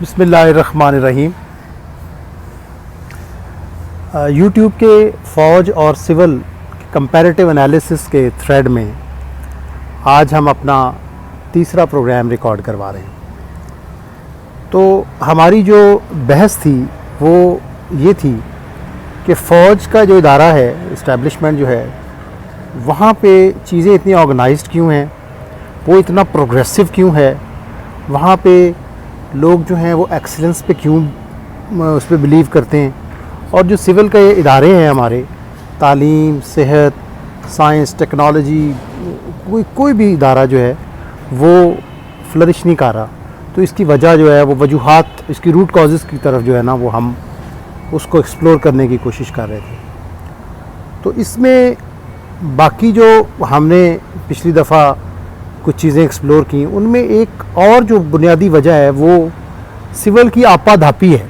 बिस्मिल्लाहिर्रहमानिर्रहीम। यूट्यूब के फ़ौज और सिविल कंपैरेटिव एनालिसिस के थ्रेड में आज हम अपना तीसरा प्रोग्राम रिकॉर्ड करवा रहे हैं। तो हमारी जो बहस थी वो ये थी कि फ़ौज का जो इदारा है, इस्टेब्लिशमेंट जो है, वहाँ पे चीज़ें इतनी ऑर्गेनाइज्ड क्यों हैं, वो इतना प्रोग्रेसिव क्यों है, वहाँ पे लोग जो हैं वो एक्सीलेंस पे क्यों उस पर बिलीव करते हैं, और जो सिविल के इदारे हैं हमारे, तालीम, सेहत, साइंस, टेक्नोलॉजी, कोई भी इदारा जो है वो फ्लरिश नहीं कर रहा। तो इसकी वजह जो है वो वजूहात, इसकी रूट कॉजेज़ की तरफ जो है ना वो हम उसको एक्सप्लोर करने की कोशिश कर रहे थे। तो इसमें बाकी जो हमने पिछली दफ़ा कुछ चीज़ें एक्सप्लोर की, उनमें एक और जो बुनियादी वजह है वो सिविल की आपाधापी है।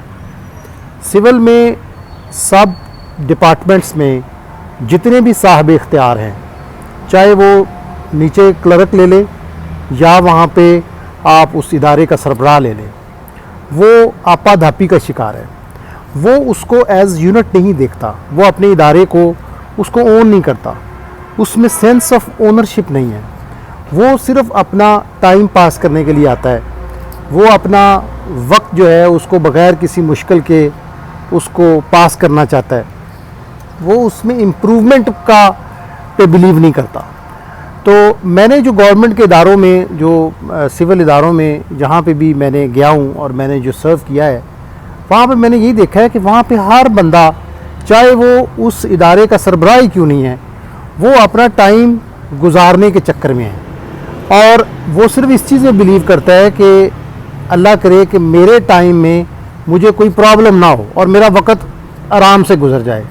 सिविल में सब डिपार्टमेंट्स में जितने भी साहब इख्तियार हैं, चाहे वो नीचे क्लर्क ले लें या वहाँ पे आप उस इदारे का सरबराह ले लें, वो आपाधापी का शिकार है। वो उसको एज़ यूनिट नहीं देखता, वो अपने इदारे को उसको ओन नहीं करता, उसमें सेंस ऑफ ओनरशिप नहीं है। वो सिर्फ़ अपना टाइम पास करने के लिए आता है, वो अपना वक्त जो है उसको बग़ैर किसी मुश्किल के उसको पास करना चाहता है, वो उसमें इम्प्रूवमेंट का पे बिलीव नहीं करता। तो मैंने जो गवर्नमेंट के इदारों में, जो सिविल इदारों में जहाँ पे भी मैंने गया हूँ और मैंने जो सर्व किया है, वहाँ पे मैंने यही देखा है कि वहाँ पे हर बंदा, चाहे वो उस इदारे का सरबराह ही क्यों नहीं है, वो अपना टाइम गुजारने के चक्कर में है और वो सिर्फ इस चीज़ में बिलीव करता है कि अल्लाह करे कि मेरे टाइम में मुझे कोई प्रॉब्लम ना हो और मेरा वक्त आराम से गुजर जाए।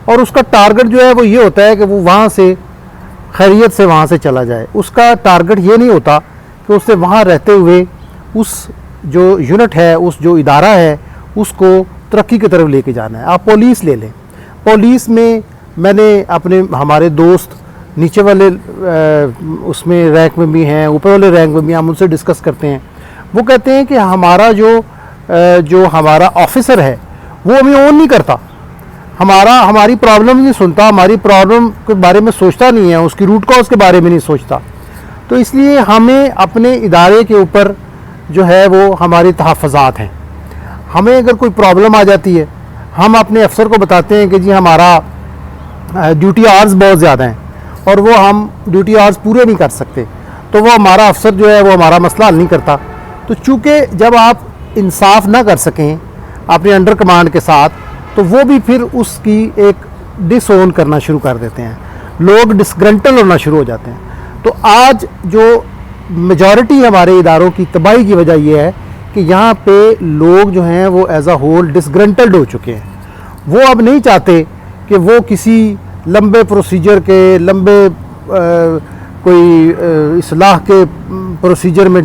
और उसका टारगेट जो है वो ये होता है कि वो वहाँ से खैरियत से वहाँ से चला जाए। उसका टारगेट ये नहीं होता कि उससे वहाँ रहते हुए उस जो यूनिट है, उस जो इदारा है, उसको तरक्की की तरफ लेके जाना है। आप पुलिस ले लें, पुलिस में मैंने अपने हमारे दोस्त नीचे वाले उसमें रैंक में भी हैं, ऊपर वाले रैंक में भी, हम उनसे डिस्कस करते हैं। वो कहते हैं कि हमारा जो हमारा ऑफिसर है वो हमें ओन नहीं करता, हमारी प्रॉब्लम नहीं सुनता, हमारी प्रॉब्लम के बारे में सोचता नहीं है, उसकी रूट कॉज के बारे में नहीं सोचता। तो इसलिए हमें अपने इदारे के ऊपर जो है वो हमारी तहफ़्फ़ुज़ात हैं। हमें अगर कोई प्रॉब्लम आ जाती है, हम अपने अफसर को बताते हैं कि जी हमारा ड्यूटी आवर्स बहुत ज़्यादा हैं और वो हम ड्यूटी आवर्स पूरे नहीं कर सकते, तो वो हमारा अफसर जो है वो हमारा मसला हल नहीं करता। तो चूँकि जब आप इंसाफ ना कर सकें अपने अंडर कमांड के साथ, तो वो भी फिर उसकी एक डिसओन करना शुरू कर देते हैं, लोग डिसग्रंटल होना शुरू हो जाते हैं। तो आज जो मेजॉरिटी हमारे इदारों की तबाही की वजह यह है कि यहाँ पे लोग जो हैं वो एज अ होल डिसग्रंटल्ड हो चुके हैं। वो अब नहीं चाहते कि वो किसी लंबे प्रोसीजर के, लंबे कोई इस्लाह के प्रोसीजर में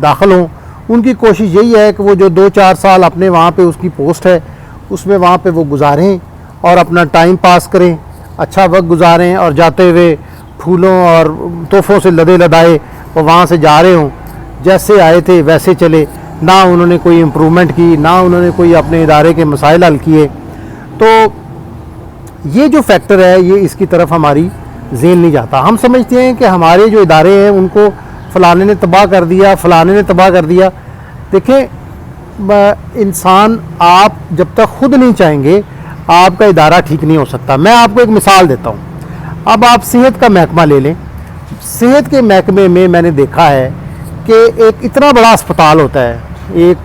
दाखिल हों। उनकी कोशिश यही है कि वो जो 2-4 साल अपने वहाँ पे उसकी पोस्ट है उसमें वहाँ पे वो गुजारें और अपना टाइम पास करें, अच्छा वक्त गुजारें, और जाते हुए फूलों और तोहफ़ों से लदे लदाए वो वहाँ से जा रहे हों, जैसे आए थे वैसे चले, ना उन्होंने कोई इम्प्रूवमेंट की, ना उन्होंने कोई अपने इदारे के मसाइल हल किए। तो ये जो फैक्टर है ये इसकी तरफ हमारी ज़हन नहीं जाता। हम समझते हैं कि हमारे जो इदारे हैं उनको फ़लाने ने तबाह कर दिया, फ़लाने ने तबाह कर दिया। देखें, इंसान आप जब तक खुद नहीं चाहेंगे आपका इदारा ठीक नहीं हो सकता। मैं आपको एक मिसाल देता हूँ। अब आप सेहत का महकमा ले लें। सेहत के महकमे में मैंने देखा है कि एक इतना बड़ा अस्पताल होता है, एक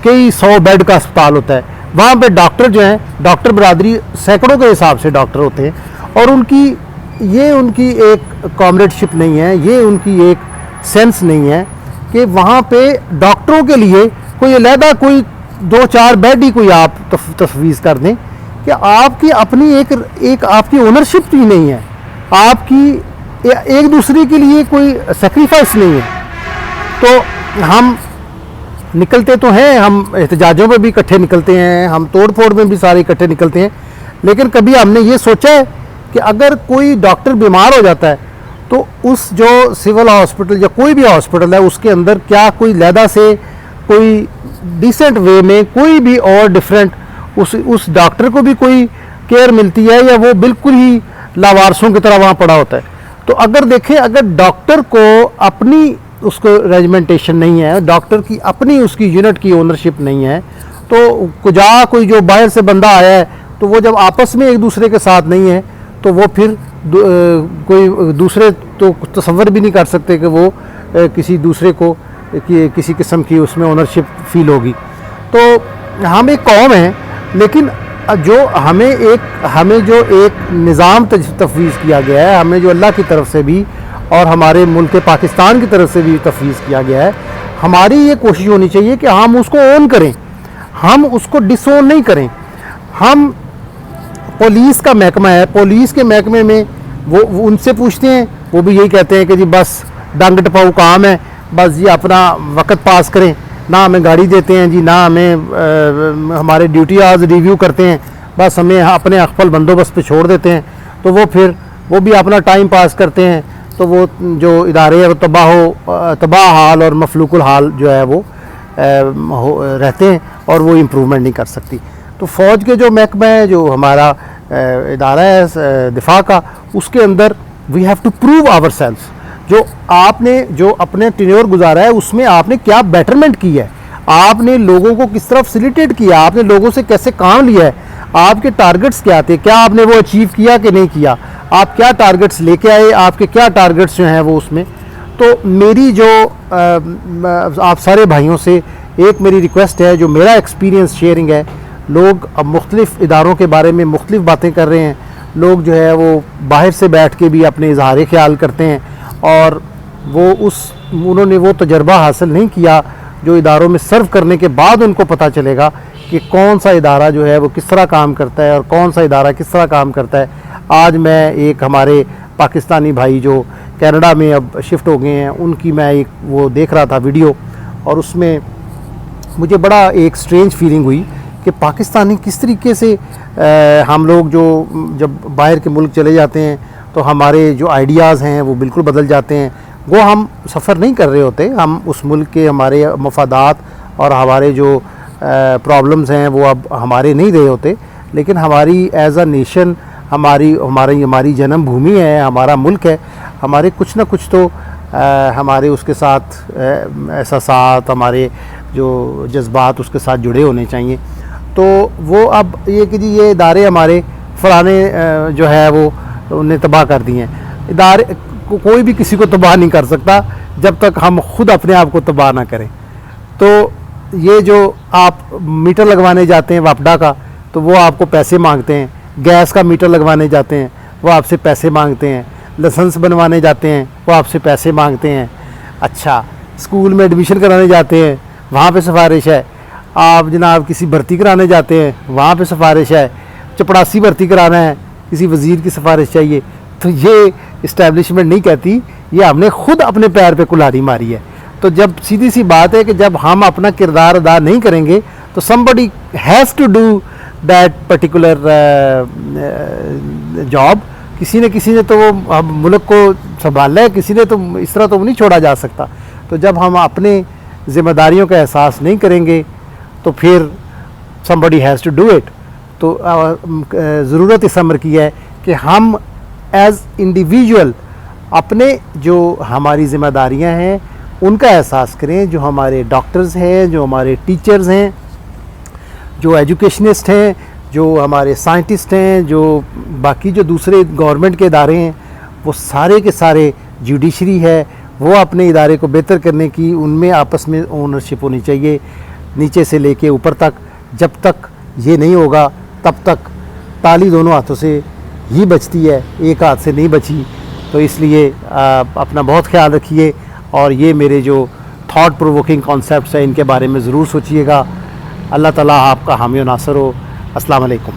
कई 100 बेड का अस्पताल होता है। वहाँ पे डॉक्टर जो हैं, डॉक्टर बरादरी सैकड़ों के हिसाब से डॉक्टर होते हैं, और उनकी एक कॉमरेडशिप नहीं है, ये उनकी एक सेंस नहीं है कि वहाँ पे डॉक्टरों के लिए कोई अलहदा कोई 2-4 बेड ही कोई आप तफवीज़ कर दें कि आपकी अपनी एक आपकी ओनरशिप ही नहीं है, आपकी एक दूसरे के लिए कोई सेक्रीफाइस नहीं है। तो हम निकलते तो हैं, हम एहतजाजों में भी इकट्ठे निकलते हैं, हम तोड़ फोड़ में भी सारे इकट्ठे निकलते हैं, लेकिन कभी हमने ये सोचा है कि अगर कोई डॉक्टर बीमार हो जाता है तो उस जो सिविल हॉस्पिटल या कोई भी हॉस्पिटल है उसके अंदर क्या कोई लहदा से कोई डिसेंट वे में कोई भी और डिफरेंट उस डॉक्टर को भी कोई केयर मिलती है, या वो बिल्कुल ही लावारसों की तरह वहाँ पड़ा होता है? तो अगर देखें, अगर डॉक्टर को अपनी उसको रेजिमेंटेशन नहीं है, डॉक्टर की अपनी उसकी यूनिट की ओनरशिप नहीं है, तो कोई जो बाहर से बंदा आया है तो वो जब आपस में एक दूसरे के साथ नहीं है तो वो फिर कोई दूसरे तो तसव्वुर भी नहीं कर सकते कि वो किसी दूसरे को किसी किस्म की उसमें ओनरशिप फील होगी। तो हम एक कौम हैं, लेकिन जो हमें जो एक निज़ाम तफवीज़ किया गया है, हमें जो अल्लाह की तरफ से भी और हमारे मुल्क पाकिस्तान की तरफ से भी तफवीज़ किया गया है, हमारी ये कोशिश होनी चाहिए कि हम उसको ओन करें, हम उसको डिसोन नहीं करें। हम पुलिस का महकमा है, पुलिस के महकमे में वो उनसे पूछते हैं, वो भी यही कहते हैं कि जी बस डंग टपाऊ काम है, बस जी अपना वक्त पास करें, ना हमें गाड़ी देते हैं जी, ना हमें हमारे ड्यूटी आवर्स रिव्यू करते हैं, बस हमें अपने अखफल बंदोबस्त पे छोड़ देते हैं। तो वो भी अपना टाइम पास करते हैं, तो वो जो इदारे हैं वो तबाह हाल और मफलूकुल हाल जो है वो रहते हैं, और वो इम्प्रूवमेंट नहीं कर सकती। तो फ़ौज के जो महकमा है, जो हमारा इदारा है दिफा का, उसके अंदर we have to prove our self. जो अपने टेन्योर गुजारा है उसमें आपने क्या बेटरमेंट की है, आपने लोगों को किस तरह फैसिलिटेट किया, आपने लोगों से कैसे काम लिया है, आपके टारगेट्स क्या थे, क्या आपने वो अचीव किया कि नहीं किया, आप क्या टारगेट्स लेके आए, आपके क्या टारगेट्स जो हैं वो उसमें। तो मेरी जो आप सारे भाइयों से एक मेरी रिक्वेस्ट है, जो मेरा एक्सपीरियंस शेयरिंग है, लोग अब मुख्तलिफ़ इदारों के बारे में मुख्तलिफ़ बातें कर रहे हैं, लोग जो है वो बाहर से बैठ के भी अपने इजहार ख्याल करते हैं, और उन्होंने वो तजर्बा हासिल नहीं किया जो इदारों में सर्व करने के बाद उनको पता चलेगा कि कौन सा इदारा जो है वो किस तरह काम करता है और कौन सा इदारा किस तरह काम करता है। आज मैं एक हमारे पाकिस्तानी भाई जो कनाडा में अब शिफ्ट हो गए हैं, उनकी मैं एक वो देख रहा था वीडियो, और उसमें मुझे बड़ा एक स्ट्रेंज फीलिंग हुई कि पाकिस्तानी किस तरीके से हम लोग जो जब बाहर के मुल्क चले जाते हैं तो हमारे जो आइडियाज़ हैं वो बिल्कुल बदल जाते हैं। वो हम सफ़र नहीं कर रहे होते, हम उस मुल्क के हमारे मफादात और हमारे जो प्रॉब्लम्स हैं वो अब हमारे नहीं रहे होते, लेकिन हमारी एज़ अ नेशन हमारी जन्मभूमि है, हमारा मुल्क है, हमारे कुछ ना कुछ तो हमारे उसके साथ एहसासात, हमारे जो जज्बात उसके साथ जुड़े होने चाहिए। तो वो अब ये कि जी ये इदारे हमारे फलाने जो है वो उन्हें तबाह कर दिए हैं। इदारे कोई भी किसी को तबाह नहीं कर सकता जब तक हम खुद अपने आप को तबाह ना करें। तो ये जो आप मीटर लगवाने जाते हैं वापडा का, तो वो आपको पैसे मांगते हैं, गैस का मीटर लगवाने जाते हैं वो आपसे पैसे मांगते हैं, लाइसेंस बनवाने जाते हैं वो आपसे पैसे मांगते हैं। अच्छा, स्कूल में एडमिशन कराने जाते हैं वहाँ पे सिफारिश है, आप जनाब किसी भर्ती कराने जाते हैं वहाँ पे सिफारिश है, चपड़ासी भर्ती कराना है किसी वज़ीर की सिफारिश चाहिए। तो ये इस्टेब्लिशमेंट नहीं कहती, ये हमने खुद अपने पैर पे कुल्हाड़ी मारी है। तो जब सीधी सी बात है कि जब हम अपना किरदार अदा नहीं करेंगे तो somebody has to do that particular job. किसी ने तो वो मुल्क को संभालना है, किसी ने तो इस तरह तो नहीं छोड़ा जा सकता। तो जब हम अपने ज़िम्मेदारियों का एहसास नहीं करेंगे तो फिर somebody has to do it. तो ज़रूरत इस अमर की है कि हम एज़ इंडिविजुअल अपने जो हमारी ज़िम्मेदारियां हैं उनका एहसास करें। जो हमारे डॉक्टर्स हैं, जो हमारे टीचर्स हैं, जो एजुकेशनिस्ट हैं, जो हमारे साइंटिस्ट हैं, जो बाकी जो दूसरे गवर्नमेंट के इदारे हैं, वो सारे के सारे, जुडिशरी है, वो अपने इदारे को बेहतर करने की उनमें आपस में ओनरशिप होनी चाहिए, नीचे से लेके ऊपर तक। जब तक ये नहीं होगा तब तक ताली दोनों हाथों से ही बचती है, एक हाथ से नहीं बची। तो इसलिए अपना बहुत ख्याल रखिए, और ये मेरे जो थॉट प्रोवोकिंग कॉन्सेप्ट्स हैं इनके बारे में ज़रूर सोचिएगा। अल्लाह ताला आपका हामी व नासर हो। अस्सलाम वालेकुम।